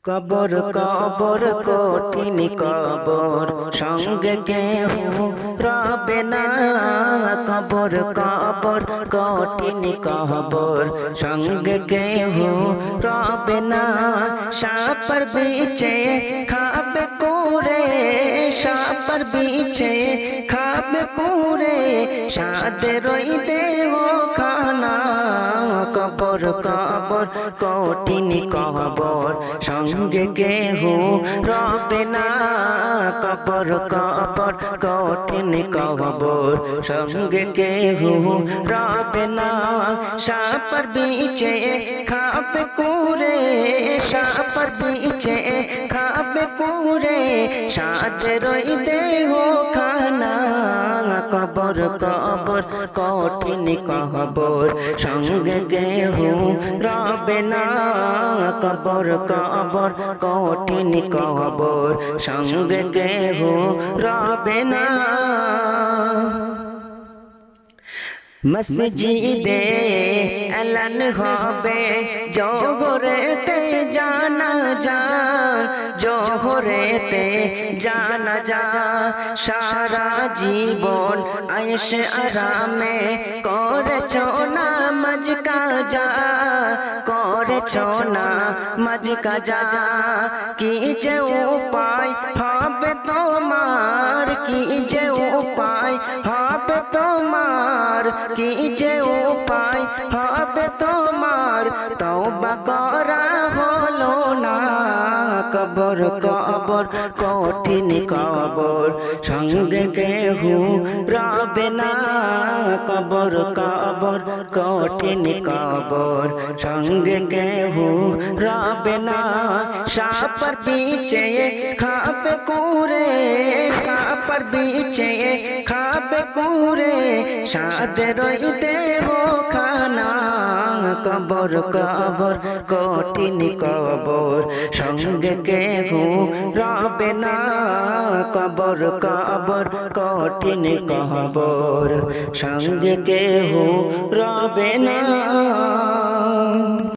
কবর কবর কঠিন কবর সঙ্গে কেহু রবে না। কবর কবর কঠিন কবর সঙ্গে কেহু রবে না। সাপের বিছে খাবে কুরে, সাপের বিছে খাবে কুরে, সাদের ওই দেহ খানা। কবর কবর কঠিন কবর সঙ্গে কেহু রবে না। কবর কবর কঠিন কবর সঙ্গে কেহু রবে না। সাপের বিছে খাবে কুরে, সাপের বিছে খাবে কুরে, সাদের ওই দেহ খানা। কবর কবর কঠিন কবর সঙ্গে কেহু রবে না। কবর কবর কঠিন কবর সঙ্গে কেহু রবে না। মসজিদে এলান হবে জোহরেতে জানাজা, জোহরেতে জানাজা। সারা জীবন আয়েশ আরামে করেছো নামাজ কাজা, করেছো নামাজ কাজা। কি যে উপায় হবে তোমার, কি যে উপায় হবে তোমার, কি যে উপায় হবে তোমার, তওবা করা হলো না। কবর কবর কঠিন কবর সঙ্গে কেহু রবে না। কবর কবর কঠিন কবর সঙ্গে কেহু রবে না। সাপের বিছে খাবে কুরে, সাপের বিছে খাবে কুরে, সাদের ওই দেহ খানা। কবর কবর কঠিন কবর সঙ্গে কেহু রবে না। কবর কবর কঠিন কবর সঙ্গে কেহু রবে না।